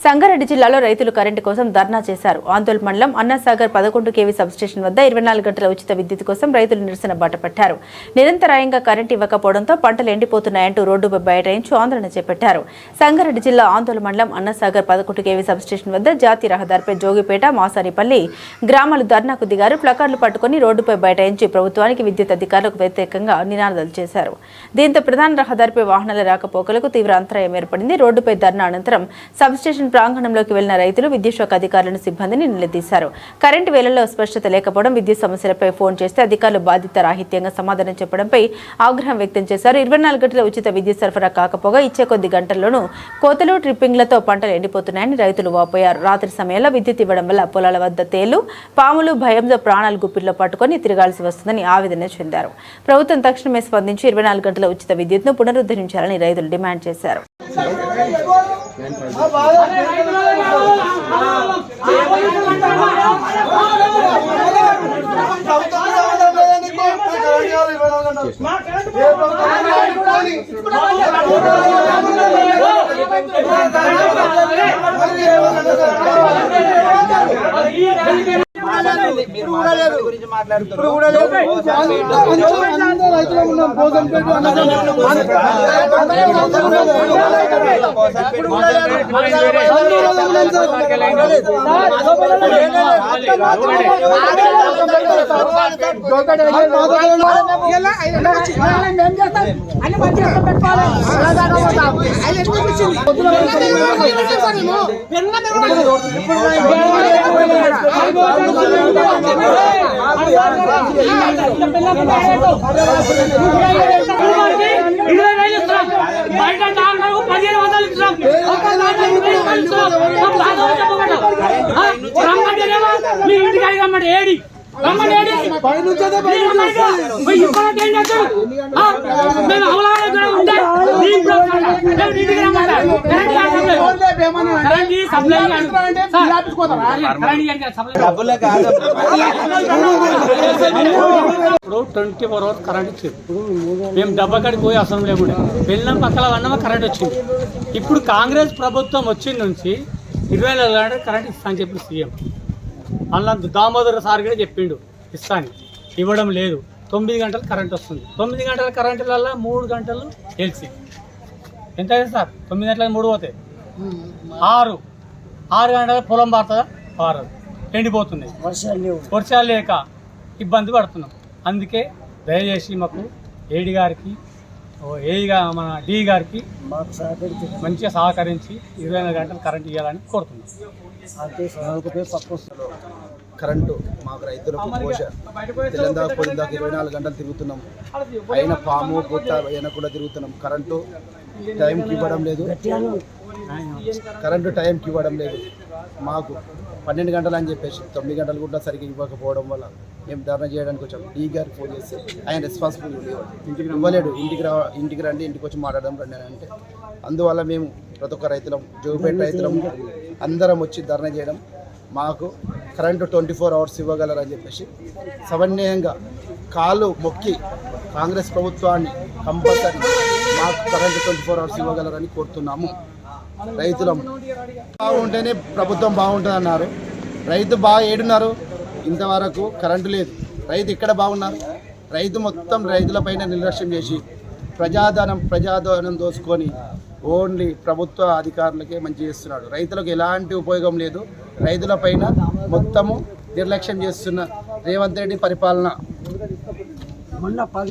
సంగారెడ్డి జిల్లాలో రైతులు కరెంటు కోసం ధర్నా చేశారు. ఆందోళన మండలం అన్నాసాగర్ 11 kV సబ్స్టేషన్ వద్ద 24 గంటల ఉచిత విద్యుత్ కోసం రైతులు నిరసన బాటపట్టారు. నిరంతరాయంగా కరెంటు ఇవ్వకపోవడంతో పంటలు ఎండిపోతున్నాయంటూ రోడ్డుపై బైఠాయించి ఆందోళన చేపట్టారు. సంగారెడ్డి జిల్లా ఆందోళన మండలం అన్నాసాగర్ 11 kV సబ్స్టేషన్ వద్ద జాతీయ రహదారిపై జోగిపేట, మాసానిపల్లి గ్రామాలు ధర్నాకు దిగారు. ప్లకార్డులు పట్టుకుని రోడ్డుపై బైఠాయించి ప్రభుత్వానికి, విద్యుత్ అధికారులకు వ్యతిరేకంగా నినాదాలు చేశారు. దీంతో ప్రధాన రహదారిపై వాహనాల రాకపోకలకు తీవ్ర అంతరాయం ఏర్పడింది. రోడ్డుపై ధర్నా అనంతరం సబ్స్టేషన్ ప్రాంగణంలోకి వెళ్లిన రైతులు విద్యుత్ శాఖ అధికారులను, సిబ్బందిని నిలదీశారు. కరెంటు వేళల్లో స్పష్టత లేకపోవడం, విద్యుత్ సమస్యలపై ఫోన్ చేస్తే అధికారులు బాధ్యత రాహిత్యంగా సమాధానం చెప్పడంపై ఆగ్రహం వ్యక్తం చేశారు. 24 గంటల ఉచిత విద్యుత్ సరఫరా కాకపోగా ఇచ్చే కొద్ది గంటల్లోనూ కోతలు, ట్రిప్పింగ్లతో పంటలు ఎండిపోతున్నాయని రైతులు వాపోయారు. రాత్రి సమయంలో విద్యుత్ ఇవ్వడం వల్ల పొలాల వద్ద తేళ్లు, పాములు భయంతో ప్రాణాలు గుప్పిట్లో పట్టుకుని తిరగాల్సి వస్తుందని ఆవేదన చెందారు. ప్రభుత్వం తక్షణమే స్పందించి 24 గంటల ఉచిత విద్యుత్ను పునరుద్ధరించాలని రైతులు డిమాండ్ చేశారు. ఇప్పుడు 24 hours కరెంట్ ఇచ్చింది. మేము డబ్బకాడికి పోయి అవసరం లేకుండా వెళ్ళిన పక్కల వన్నమా కరెంట్ వచ్చింది. ఇప్పుడు కాంగ్రెస్ ప్రభుత్వం వచ్చిన నుంచి 24 గంటలు కరెంట్ ఇస్తా అని చెప్పి సీఎం అలా దామోదర్ సార్ కూడా చెప్పిండు ఇస్తాను, ఇవ్వడం లేదు. 9 గంటలు కరెంట్ వస్తుంది. 9 గంటల కరెంటు వల్ల 3 గంటలు ఎల్సీ ఎంత అయింది సార్? 9 గంటలకు 3 పోతాయి 6 గంటలకు పొలం పారుతుందా? పారదు, ఎండిపోతుంది. వర్షాలు లేక ఇబ్బంది పడుతున్నాం. అందుకే దయచేసి మాకు ఏడీ గారికి, మన డి గారికి మంచిగా సహకరించి 24 గంటలు కరెంట్ ఇవ్వాలని కోరుతున్నాం. కరెంటు మాకు రైతులకు పోష తెలంగాణ పొద్దుదాకా 24 గంటలు తిరుగుతున్నాం. అయినా పాము పూత అయినా కూడా తిరుగుతున్నాం. కరెంటు టైంకి ఇవ్వడం లేదు. మాకు 12 గంటలు అని చెప్పేసి 9 గంటలు కూడా సరిగ్గా ఇవ్వకపోవడం వల్ల మేము ధర్నా చేయడానికి వచ్చాం. డీ గారికి ఫోన్ చేసి ఆయన రెస్పాన్సిబుల్ ఇవ్వలేడు. ఇంటికి రండి, ఇంటికి వచ్చి మాట్లాడడం రండి అని అంటే, అందువల్ల మేము ప్రతి ఒక్క రైతులం, జోగిపేట రైతులం అందరం వచ్చి ధర్నా చేయడం. మాకు కరెంటు 24 hours ఇవ్వగలరని చెప్పేసి సమన్వయంగా కాళ్ళు మొక్కి కాంగ్రెస్ ప్రభుత్వాన్ని కంపల్సరీ మాకు కరెంటు 24 hours ఇవ్వగలరని కోరుతున్నాము. రైతులం బాగుంటేనే ప్రభుత్వం బాగుంటుంది అన్నారు. రైతు బాగా ఏడున్నారు. ఇంతవరకు కరెంటు లేదు. రైతు ఇక్కడ బాగున్నారు. రైతు మొత్తం రైతులపైన నిర్లక్ష్యం చేసి ప్రజాధనం దోసుకొని ఓన్లీ ప్రభుత్వ అధికారులకే మంచి చేస్తున్నాడు. రైతులకు ఎలాంటి ఉపయోగం లేదు. రైతులపైన మొత్తము నిర్లక్ష్యం చేస్తున్న రేవంత్ రెడ్డి పరిపాలన.